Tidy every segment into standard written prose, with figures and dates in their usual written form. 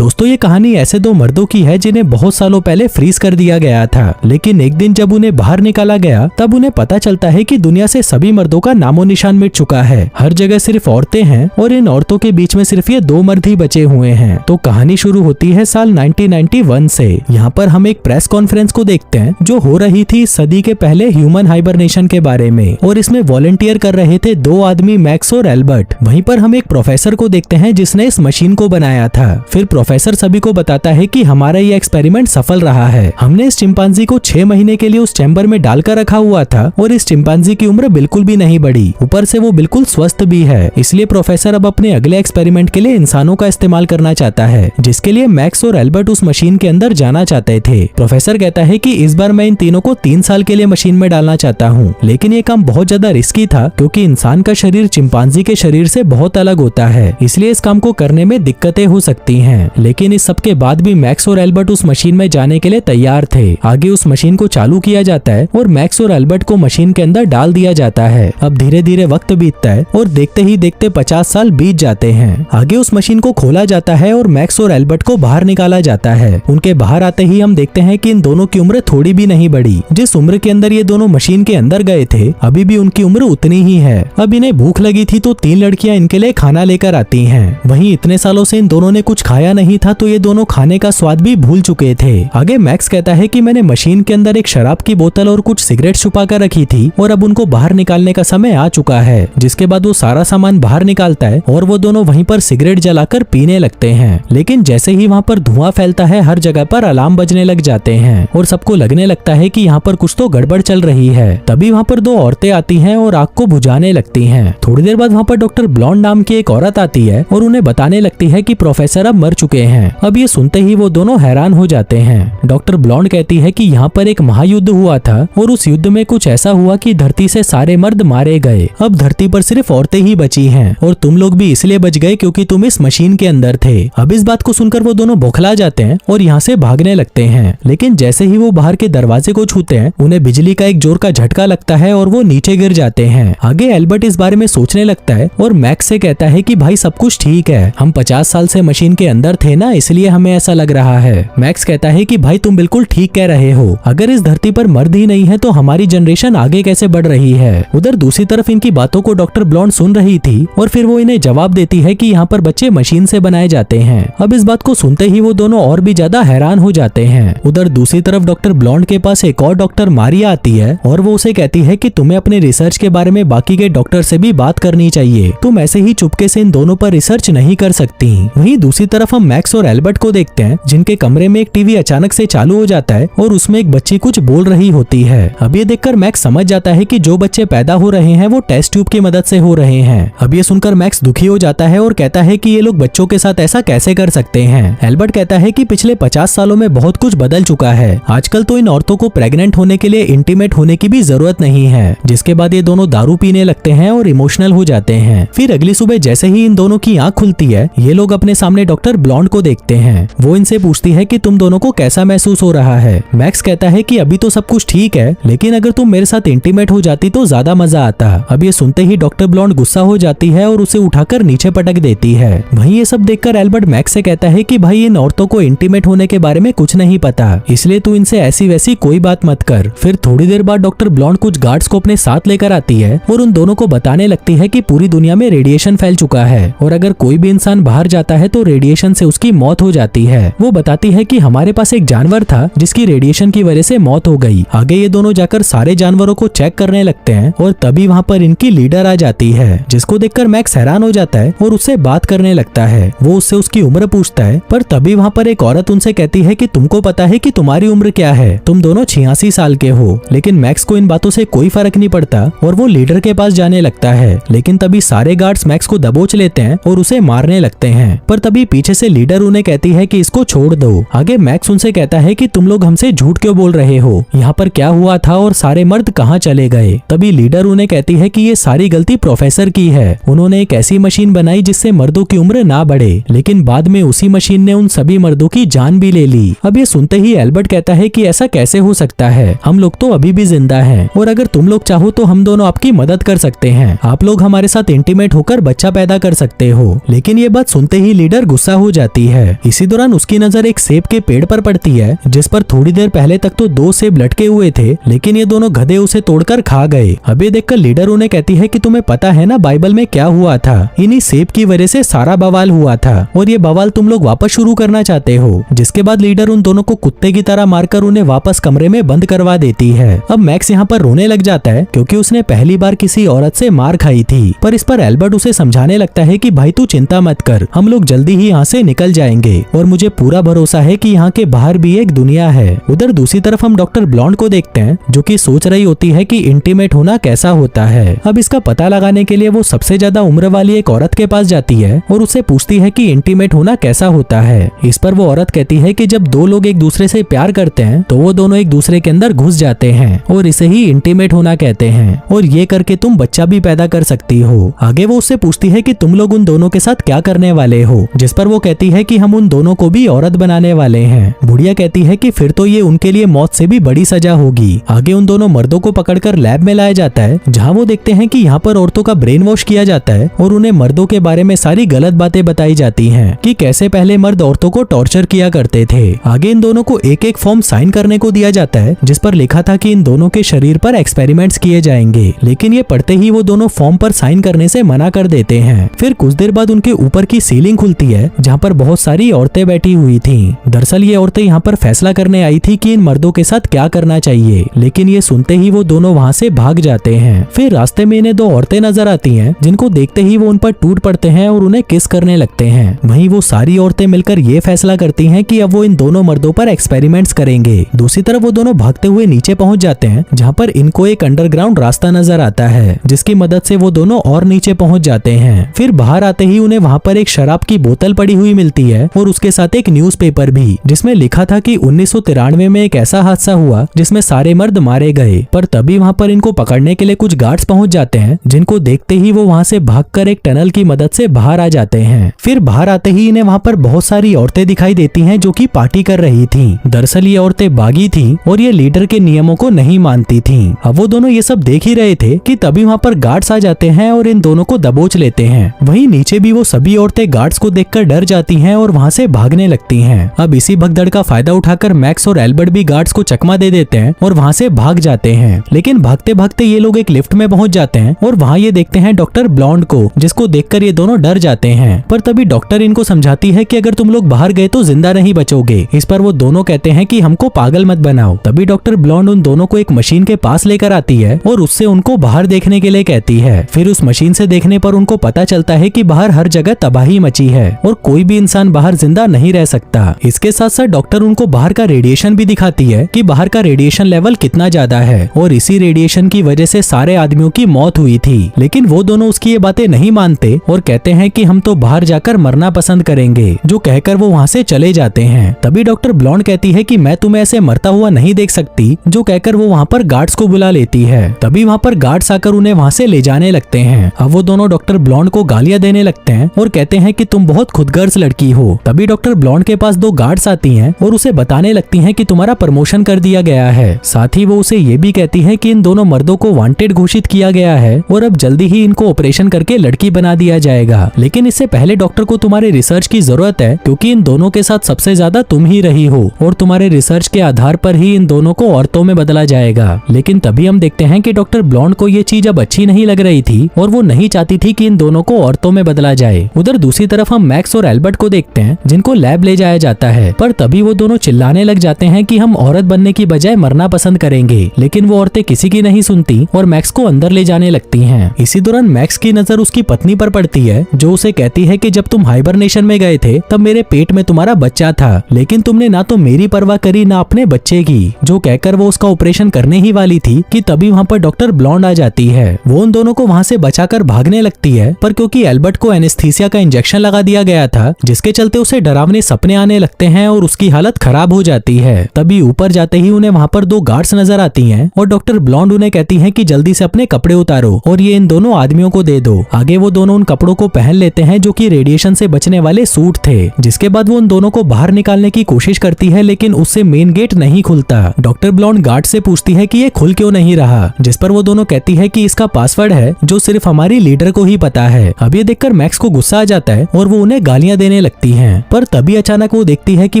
दोस्तों ये कहानी ऐसे दो मर्दों की है जिन्हें बहुत सालों पहले फ्रीज कर दिया गया था, लेकिन एक दिन जब उन्हें बाहर निकाला गया तब उन्हें पता चलता है कि दुनिया से सभी मर्दों का नामो निशान मिट चुका है। हर जगह सिर्फ औरतें हैं और इन औरतों के बीच में सिर्फ ये दो मर्द ही बचे हुए हैं। तो कहानी शुरू होती है साल 1991 से। यहाँ पर हम एक प्रेस कॉन्फ्रेंस को देखते हैं जो हो रही थी सदी के पहले ह्यूमन हाइबरनेशन के बारे में, और इसमें वॉलंटियर कर रहे थे दो आदमी, मैक्स और एल्बर्ट। वहीं पर हम एक प्रोफेसर को देखते हैं जिसने इस मशीन को बनाया था। फिर प्रोफेसर सभी को बताता है कि हमारा ये एक्सपेरिमेंट सफल रहा है। हमने इस चिंपांजी को 6 महीने के लिए उस चैम्बर में डालकर रखा हुआ था और इस चिंपांजी की उम्र बिल्कुल भी नहीं बढ़ी, ऊपर से वो बिल्कुल स्वस्थ भी है। इसलिए प्रोफेसर अब अपने अगले एक्सपेरिमेंट के लिए इंसानों का इस्तेमाल करना चाहता है, जिसके लिए मैक्स और एल्बर्ट उस मशीन के अंदर जाना चाहते थे। प्रोफेसर कहता है कि इस बार मैं इन तीनों को 3 साल के लिए मशीन में डालना चाहता हूँ, लेकिन ये काम बहुत ज्यादा रिस्की था क्योंकि इंसान का शरीर चिंपांजी के शरीर से बहुत अलग होता है, इसलिए इस काम को करने में दिक्कतें हो सकती हैं। लेकिन इस सब के बाद भी मैक्स और एल्बर्ट उस मशीन में जाने के लिए तैयार थे। आगे उस मशीन को चालू किया जाता है और मैक्स और एल्बर्ट को मशीन के अंदर डाल दिया जाता है। अब धीरे धीरे वक्त बीतता है और देखते ही देखते 50 साल बीत जाते हैं। आगे उस मशीन को खोला जाता है और मैक्स और एल्बर्ट को बाहर निकाला जाता है। उनके बाहर आते ही हम देखते हैं कि इन दोनों की उम्र थोड़ी भी नहीं बढ़ी। जिस उम्र के अंदर ये दोनों मशीन के अंदर गए थे अभी भी उनकी उम्र उतनी ही है। अब इन्हें भूख लगी थी तो 3 लड़कियां इनके लिए खाना लेकर आती हैं। वहीं इतने सालों से इन दोनों ने कुछ खाया नहीं था तो ये दोनों खाने का स्वाद भी भूल चुके थे। आगे मैक्स कहता है कि मैंने मशीन के अंदर एक शराब की बोतल और कुछ सिगरेट छुपा कर रखी थी और अब उनको बाहर निकालने का समय आ चुका है। जिसके बाद वो सारा सामान बाहर निकालता है और वो दोनों वहीं पर सिगरेट जलाकर पीने लगते हैं। लेकिन जैसे ही वहाँ पर धुआं फैलता है हर जगह पर अलार्म बजने लग जाते हैं और सबको लगने लगता है कि यहाँ पर कुछ तो गड़बड़ चल रही है। तभी वहाँ पर 2 औरतें आती हैं और आग को बुझाने लगती हैं। थोड़ी देर बाद वहाँ पर डॉक्टर ब्लॉन्ड नाम की एक औरत आती है और उन्हें बताने लगती है कि प्रोफेसर अब मर चुके हैं। अब ये सुनते ही वो दोनों हैरान हो जाते हैं। डॉक्टर ब्लॉन्ड कहती है कि यहाँ पर एक महायुद्ध हुआ था और उस युद्ध में कुछ ऐसा हुआ कि धरती से सारे मर्द मारे गए। अब धरती पर सिर्फ औरतें ही बची हैं और तुम लोग भी इसलिए बच गए क्योंकि तुम इस मशीन के अंदर थे। अब इस बात को सुनकर वो दोनों बौखला जाते हैं और यहाँ से भागने लगते हैं। लेकिन जैसे ही वो बाहर के दरवाजे को छूते हैं उन्हें बिजली का एक जोर का झटका लगता है और वो नीचे गिर जाते हैं। आगे एल्बर्ट इस बारे में सोचने लगता है और मैक्स से कहता है कि भाई सब कुछ ठीक है, हम 50 साल से मशीन के अंदर थे ना, इसलिए हमें ऐसा लग रहा है। मैक्स कहता है कि भाई तुम बिल्कुल ठीक कह रहे हो, अगर इस धरती पर मर्द ही नहीं है तो हमारी जनरेशन आगे कैसे बढ़ रही है। उधर दूसरी तरफ इनकी बातों को डॉक्टर ब्लॉन्ड सुन रही थी और फिर वो इन्हें जवाब देती है कि यहाँ पर बच्चे मशीन से बनाए जाते हैं। अब इस बात को सुनते ही वो दोनों और भी ज्यादा हैरान हो जाते हैं। उधर दूसरी तरफ डॉक्टर ब्लॉन्ड के पास एक और डॉक्टर मारिया आती है और वो उसे कहती है कि तुम्हें अपने रिसर्च के बारे में बाकी के डॉक्टर से भी बात करनी चाहिए, तुम ऐसे ही चुपके से इन दोनों पर रिसर्च नहीं कर सकती। वहीं दूसरी तरफ हम मैक्स और एल्बर्ट को देखते हैं जिनके कमरे में एक टीवी अचानक से चालू हो जाता है और उसमें एक बच्ची कुछ बोल रही होती है। अब ये देखकर मैक्स समझ जाता है कि जो बच्चे पैदा हो रहे हैं वो टेस्ट ट्यूब की मदद से हो रहे हैं। अब ये सुनकर मैक्स दुखी हो जाता है और कहता है कि ये लोग बच्चों के साथ ऐसा कैसे कर सकते हैं। एल्बर्ट कहता है कि पिछले 50 सालों में बहुत कुछ बदल चुका है, आजकल तो इन औरतों को प्रेग्नेंट होने के लिए इंटीमेट होने की भी जरूरत नहीं है। जिसके बाद ये दोनों दारू पीने लगते हैं और इमोशनल हो जाते हैं। फिर अगली सुबह जैसे ही इन दोनों की आंख खुलती है ये लोग अपने सामने डॉक्टर ब्लॉन्ड को देखते हैं। वो इनसे पूछती है कि तुम दोनों को कैसा महसूस हो रहा है। मैक्स कहता है कि अभी तो सब कुछ ठीक है, लेकिन अगर तुम मेरे साथ इंटीमेट हो जाती तो ज्यादा मजा आता। अब ये सुनते ही डॉक्टर ब्लॉन्ड गुस्सा हो जाती है और उसे उठाकर नीचे पटक देती है। वहीं ये सब देखकर एल्बर्ट मैक्स से कहता है कि भाई इन औरतों को इंटीमेट होने के बारे में कुछ नहीं पता, इसलिए तू इनसे ऐसी वैसी कोई बात मत कर। फिर थोड़ी देर बाद डॉक्टर ब्लॉन्ड कुछ गार्ड्स को अपने साथ लेकर आती है और उन दोनों को बताने लगती है कि पूरी दुनिया में रेडिएशन फैल चुका है और अगर कोई भी इंसान बाहर जाता है तो रेडिएशन से उसकी मौत हो जाती है। वो बताती है कि हमारे पास एक जानवर था जिसकी रेडिएशन की वजह से मौत हो गई। आगे ये दोनों जाकर सारे जानवरों को चेक करने लगते हैं और तभी वहाँ पर इनकी लीडर आ जाती है, जिसको देखकर मैक्स हैरान हो जाता है और उससे बात करने लगता है। वो उससे उसकी उम्र पूछता है पर तभी वहाँ पर एक औरत उनसे कहती है कि तुमको पता है कि तुम्हारी उम्र क्या है, तुम दोनों 86 साल के हो। लेकिन मैक्स को इन बातों से कोई फर्क नहीं पड़ता और वो लीडर के पास जाने लगता है। लेकिन तभी सारे गार्ड्स मैक्स को दबोच लेते हैं और उसे मारने लगते हैं। पर तभी पीछे से लीडर उन्हें कहती है कि इसको छोड़ दो। आगे मैक्स उनसे कहता है कि तुम लोग हमसे झूठ क्यों बोल रहे हो, यहाँ पर क्या हुआ था और सारे मर्द कहाँ चले गए। तभी लीडर उन्हें कहती है कि ये सारी गलती प्रोफेसर की है, उन्होंने एक ऐसी मशीन बनाई जिससे मर्दों की उम्र ना बढ़े, लेकिन बाद में उसी मशीन ने उन सभी मर्दों की जान भी ले ली। अब ये सुनते ही एल्बर्ट कहता है कि ऐसा कैसे हो सकता है, हम लोग तो अभी भी जिंदा हैं और अगर तुम लोग चाहो तो हम दोनों आपकी मदद कर सकते हैं, आप लोग हमारे साथ इंटीमेट होकर बच्चा पैदा कर सकते हो। लेकिन ये बात सुनते ही लीडर गुस्सा हो जाती जाती है। इसी दौरान उसकी नजर एक सेब के पेड़ पर पड़ती है, जिस पर थोड़ी देर पहले तक तो 2 सेब लटके हुए थे, लेकिन ये दोनों गधे उसे तोड़कर खा गए। अब ये देखकर लीडर उन्हें कहती है कि तुम्हें पता है ना बाइबल में क्या हुआ था, इन्हीं सेब की वजह से सारा बवाल हुआ था और ये बवाल तुम लोग वापस शुरू करना चाहते हो। जिसके बाद लीडर उन दोनों को कुत्ते की तरह मारकर उन्हें वापस कमरे में बंद करवा देती है। अब मैक्स यहाँ पर रोने लग जाता है क्योंकि उसने पहली बार किसी औरत से मार खाई थी, पर इस पर एल्बर्ट उसे समझाने लगता है कि भाई तू चिंता मत कर, हम लोग जल्दी ही यहाँ से निकल जाएंगे और मुझे पूरा भरोसा है कि यहाँ के बाहर भी एक दुनिया है। उधर दूसरी तरफ हम डॉक्टर ब्लॉन्ड को देखते हैं जो कि सोच रही होती है कि इंटीमेट होना कैसा होता है। अब इसका पता लगाने के लिए वो सबसे ज्यादा उम्र वाली एक औरत के पास जाती है और उससे पूछती है कि इंटीमेट होना कैसा होता है। इस पर वो औरत कहती है कि जब दो लोग एक दूसरे से प्यार करते हैं तो वो दोनों एक दूसरे के अंदर घुस जाते हैं और इसे ही इंटीमेट होना कहते हैं और ये करके तुम बच्चा भी पैदा कर सकती हो। आगे वो उससे पूछती है कि तुम लोग उन दोनों के साथ क्या करने वाले हो, जिस पर वो कहती है कि हम उन दोनों को भी औरत बनाने वाले हैं। बुढ़िया कहती है कि फिर तो ये उनके लिए मौत से भी बड़ी सजा होगी। आगे उन दोनों मर्दों को पकड़कर लैब में लाया जाता है जहाँ वो देखते हैं कि यहाँ पर औरतों का ब्रेन वॉश किया जाता है और उन्हें मर्दों के बारे में सारी गलत बातें बताई जाती हैं कि कैसे पहले मर्द औरतों को टॉर्चर किया करते थे। आगे इन दोनों को एक एक फॉर्म साइन करने को दिया जाता है जिस पर लिखा था कि इन दोनों के शरीर पर एक्सपेरिमेंट्स किए जाएंगे, लेकिन ये पढ़ते ही वो दोनों फॉर्म पर साइन करने से मना कर देते हैं। फिर कुछ देर बाद उनके ऊपर की सीलिंग खुलती है जहाँ पर बहुत सारी औरतें बैठी हुई थी। दरअसल ये औरतें यहाँ पर फैसला करने आई थी कि इन मर्दों के साथ क्या करना चाहिए, लेकिन ये सुनते ही वो दोनों वहाँ से भाग जाते हैं। फिर रास्ते में इन्हें 2 औरतें नजर आती हैं जिनको देखते ही वो उन पर टूट पड़ते हैं और उन्हें किस करने लगते हैं। वहीं वो सारी औरतें मिलकर ये फैसला करती हैं कि अब वो इन दोनों मर्दों पर एक्सपेरिमेंट्स करेंगे। दूसरी तरफ वो दोनों भागते हुए नीचे पहुंच जाते हैं जहाँ पर इनको एक अंडरग्राउंड रास्ता नजर आता है जिसकी मदद से वो दोनों और नीचे पहुंच जाते हैं। फिर बाहर आते ही उन्हें वहाँ पर एक शराब की बोतल पड़ी हुई मिलती है और उसके साथ एक न्यूज़पेपर भी जिसमें लिखा था कि 1993 में एक ऐसा हादसा हुआ जिसमें सारे मर्द मारे गए। पर तभी वहाँ पर इनको पकड़ने के लिए कुछ गार्ड्स पहुंच जाते हैं जिनको देखते ही वो वहाँ से भागकर एक टनल की मदद से बाहर आ जाते हैं। फिर बाहर आते ही इन्हें वहाँ पर बहुत सारी औरतें दिखाई देती हैं जो कि पार्टी कर रही थी। दरअसल ये औरतें बागी थी और ये लीडर के नियमों को नहीं मानती थी। अब वो दोनों ये सब देख ही रहे थे कि तभी वहाँ पर गार्ड्स आ जाते हैं और इन दोनों को दबोच लेते हैं। वहीं नीचे भी वो सभी औरतें गार्ड्स को देखकर डर जाती हैं और वहाँ से भागने लगती हैं। अब इसी भगदड़ का फायदा उठाकर मैक्स और एल्बर्ट भी गार्ड्स को चकमा दे देते हैं और वहाँ से भाग जाते हैं। लेकिन भागते भागते ये लोग एक लिफ्ट में पहुंच जाते हैं और वहाँ ये देखते हैं डॉक्टर ब्लॉन्ड को, जिसको देखकर ये दोनों डर जाते हैं। पर तभी डॉक्टर इनको समझाती है कि अगर तुम लोग बाहर गए तो जिंदा नहीं बचोगे। इस पर वो दोनों कहते हैं कि हमको पागल मत बनाओ। तभी डॉक्टर ब्लॉन्ड उन दोनों को एक मशीन के पास लेकर आती है और उससे उनको बाहर देखने के लिए कहती है। फिर उस मशीन से देखने पर उनको पता चलता है कि बाहर हर जगह तबाही मची है और कोई भी इंसान बाहर जिंदा नहीं रह सकता। इसके साथ साथ डॉक्टर उनको बाहर का रेडिएशन भी दिखाती है कि बाहर का रेडिएशन लेवल कितना ज्यादा है और इसी रेडिएशन की वजह से सारे आदमियों की मौत हुई थी। लेकिन वो दोनों उसकी ये बातें नहीं मानते और कहते हैं कि हम तो बाहर जाकर मरना पसंद करेंगे, जो कहकर वो वहाँ से चले जाते हैं। तभी डॉक्टर ब्लॉन्ड कहती है कि मैं तुम्हें ऐसे मरता हुआ नहीं देख सकती, जो कहकर वो वहाँ पर गार्ड्स को बुला लेती है। तभी वहाँ पर गार्ड्स आकर उन्हें वहाँ से ले जाने लगते हैं। अब वो दोनों डॉक्टर ब्लॉन्ड को गालियां देने लगते हैं और कहते हैं कि तुम बहुत खुदगर्ज लड़की हो। तभी डॉक्टर ब्लॉन्ड के पास 2 गार्ड्स आती हैं और उसे बताने लगती हैं कि तुम्हारा प्रमोशन कर दिया गया है। साथ ही वो उसे ये भी कहती है कि इन दोनों मर्दों को वांटेड घोषित किया गया है और अब जल्दी ही इनको ऑपरेशन करके लड़की बना दिया जाएगा। लेकिन इससे पहले डॉक्टर को तुम्हारे रिसर्च की जरूरत है क्योंकि इन दोनों के साथ सबसे ज्यादा तुम ही रही हो और तुम्हारे रिसर्च के आधार पर ही इन दोनों को औरतों में बदला जाएगा। लेकिन तभी हम देखते हैं कि डॉक्टर ब्लॉन्ड को ये चीज अब अच्छी नहीं लग रही थी और वो नहीं चाहती थी कि इन दोनों को औरतों में बदला जाए। उधर दूसरी तरफ हम मैक्स और एल्बर्ट को देखते हैं जिनको लैब ले जाया जाता है। पर तभी वो दोनों चिल्लाने लग जाते हैं कि हम औरत बनने की बजाय मरना पसंद करेंगे। लेकिन वो औरतें किसी की नहीं सुनती और मैक्स को अंदर ले जाने लगती हैं। इसी दौरान मैक्स की नजर उसकी पत्नी पर पड़ती है जो उसे कहती है कि जब तुम हाइबरनेशन में गए थे तब मेरे पेट में तुम्हारा बच्चा था, लेकिन तुमने ना तो मेरी परवाह करी ना अपने बच्चे की। जो कहकर वो उसका ऑपरेशन करने ही वाली थी कि तभी वहाँ पर डॉक्टर ब्लॉन्ड आ जाती है। वो उन दोनों को वहाँ से बचाकर भागने लगती है, पर क्योंकि एल्बर्ट को एनेस्थीसिया का इंजेक्शन लगा दिया गया था जिसके चलते उसे डरावने सपने आने लगते हैं और उसकी हालत खराब हो जाती है। तभी ऊपर जाते ही उन्हें वहाँ पर 2 गार्ड्स नजर आती हैं और डॉक्टर ब्लॉन्ड उन्हें कहती है कि जल्दी से अपने कपड़े उतारो और ये इन दोनों आदमियों को दे दो। आगे वो दोनों उन कपड़ों को पहन लेते हैं जो कि रेडिएशन से बचने वाले सूट थे। जिसके बाद वो उन दोनों को बाहर निकालने की कोशिश करती है लेकिन उससे मेन गेट नहीं खुलता। डॉक्टर ब्लॉन्ड गार्ड से पूछती है कि ये खुल क्यों नहीं रहा, जिस पर वो दोनों कहती है कि इसका पासवर्ड है जो सिर्फ हमारी लीडर को ही पता है। अब ये देखकर मैक्स को गुस्सा आ जाता है और वो उन्हें गालियां देने करने लगती हैं। पर तभी अचानक वो देखती है कि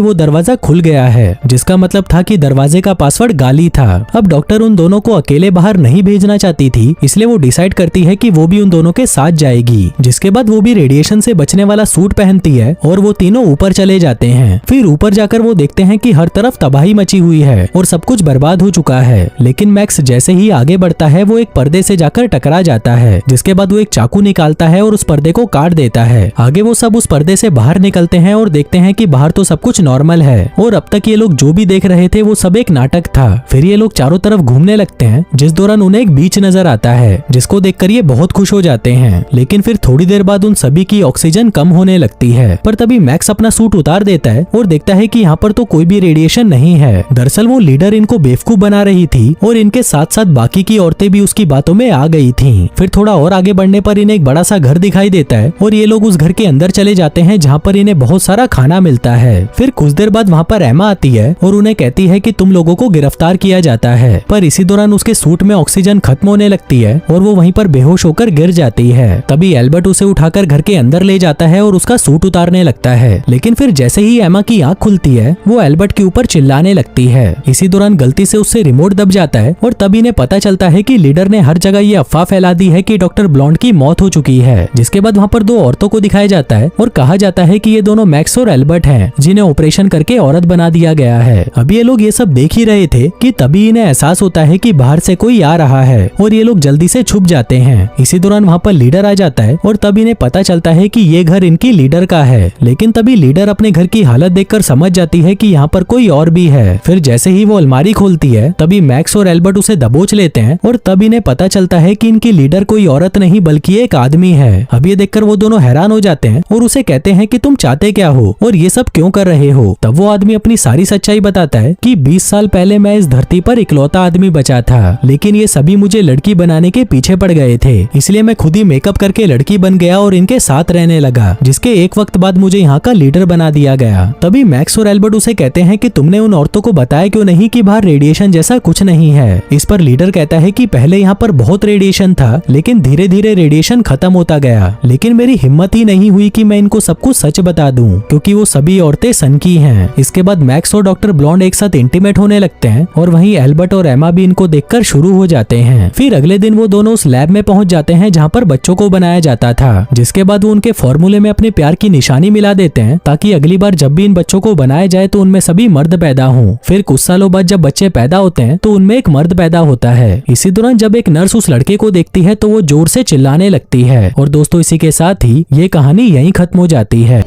वो दरवाजा खुल गया है, जिसका मतलब था कि दरवाजे का पासवर्ड गाली था। अब डॉक्टर उन दोनों को अकेले बाहर नहीं भेजना चाहती थी, इसलिए वो डिसाइड करती है कि वो भी उन दोनों के साथ जाएगी। जिसके बाद वो भी रेडिएशन से बचने वाला सूट पहनती है और वो तीनों ऊपर चले जाते हैं। फिर ऊपर जाकर वो देखते हैं कि हर तरफ तबाही मची हुई है और सब कुछ बर्बाद हो चुका है। लेकिन मैक्स जैसे ही आगे बढ़ता है वो एक पर्दे से जाकर टकरा जाता है, जिसके बाद वो एक चाकू निकालता है और उस पर्दे को काट देता है। आगे वो सब उस पर्दे से बाहर निकलते हैं और देखते हैं कि बाहर तो सब कुछ नॉर्मल है और अब तक ये लोग जो भी देख रहे थे वो सब एक नाटक था। फिर ये लोग चारों तरफ घूमने लगते हैं, जिस दौरान उन्हें एक बीच नजर आता है, जिसको देखकर ये बहुत खुश हो जाते हैं। लेकिन फिर थोड़ी देर बाद उन सभी की ऑक्सीजन कम होने लगती है। पर तभी मैक्स अपना सूट उतार देता है और देखता है कि यहाँ पर तो कोई भी रेडिएशन नहीं है। दरअसल वो लीडर इनको बेवकूफ बना रही थी और इनके साथ साथ बाकी की औरतें भी उसकी बातों में आ गई थीं। फिर थोड़ा और आगे बढ़ने पर इन्हें एक बड़ा सा घर दिखाई देता है और ये लोग उस घर के अंदर चले जाते हैं, जहाँ पर इन्हें बहुत सारा खाना मिलता है। फिर कुछ देर बाद वहाँ पर एमा आती है और उन्हें कहती है कि तुम लोगों को गिरफ्तार किया जाता है। पर इसी दौरान उसके सूट में ऑक्सीजन खत्म होने लगती है और वो वहीं पर बेहोश होकर गिर जाती है। तभी एल्बर्ट उसे उठाकर घर के अंदर ले जाता है और उसका सूट उतारने लगता है। लेकिन फिर जैसे ही एमा की आंख खुलती है वो एल्बर्ट के ऊपर चिल्लाने लगती है। इसी दौरान गलती से उससे रिमोट दब जाता है और तब इन्हें पता चलता है कि लीडर ने हर जगह ये अफवाह फैला दी है कि डॉक्टर ब्लॉन्ड की मौत हो चुकी है। जिसके बाद वहाँ पर दो औरतों को दिखाया जाता है और कहा जाता है कि ये दोनों मैक्स और एल्बर्ट हैं, जिन्हें ऑपरेशन करके औरत बना दिया गया है। अभी ये लोग ये सब देख ही रहे थे कि तभी इन्हें एहसास होता है कि बाहर से कोई आ रहा है और ये लोग जल्दी से छुप जाते हैं। इसी दौरान वहाँ पर लीडर आ जाता है और तब इन्हें पता चलता है कि ये घर इनकी लीडर का है। लेकिन तभी लीडर अपने घर की हालत देखकर समझ जाती है कि यहाँ पर कोई और भी है। फिर जैसे ही वो अलमारी खोलती है तभी मैक्स और एल्बर्ट उसे दबोच लेते हैं और तब इन्हें पता चलता है कि इनकी लीडर कोई औरत नहीं बल्कि एक आदमी है। अब ये देखकर वो दोनों हैरान हो जाते हैं और उसे कहते हैं कि तुम चाहते क्या हो और ये सब क्यों कर रहे हो। तब वो आदमी अपनी सारी सच्चाई बताता है कि 20 साल पहले मैं इस धरती पर इकलौता आदमी बचा था, लेकिन ये सभी मुझे लड़की बनाने के पीछे पड़ गए थे, इसलिए मैं खुद ही मेकअप करके लड़की बन गया और इनके साथ रहने लगा, जिसके एक वक्त बाद मुझे यहाँ का लीडर बना दिया गया। तभी मैक्स और एल्बर्ट उसे कहते हैं कि तुमने उन औरतों को बताया क्यों नहीं कि बाहर रेडिएशन जैसा कुछ नहीं है। इस पर लीडर कहता है कि पहले यहाँ पर बहुत रेडिएशन था, लेकिन धीरे धीरे रेडिएशन खत्म होता गया, लेकिन मेरी हिम्मत ही नहीं हुई कि मैं इनको सब कुछ सच बता दूं, क्योंकि वो सभी औरतें सन की हैं। इसके बाद मैक्स और डॉक्टर ब्लॉन्ड एक साथ इंटीमेट होने लगते हैं और वहीं एल्बर्ट और एमा भी इनको देखकर शुरू हो जाते हैं। फिर अगले दिन वो दोनों उस लैब में पहुंच जाते हैं जहाँ पर बच्चों को बनाया जाता था, जिसके बाद वो उनके फॉर्मूले में अपने प्यार की निशानी मिला देते हैं ताकि अगली बार जब भी इन बच्चों को बनाया जाए तो उनमें सभी मर्द पैदा हों। फिर कुछ सालों बाद जब बच्चे पैदा होते हैं तो उनमें एक मर्द पैदा होता है। इसी दौरान जब एक नर्स उस लड़के को देखती है तो वो जोर से चिल्लाने लगती है। और दोस्तों इसी के साथ ही ये कहानी यहीं खत्म हो जाती है।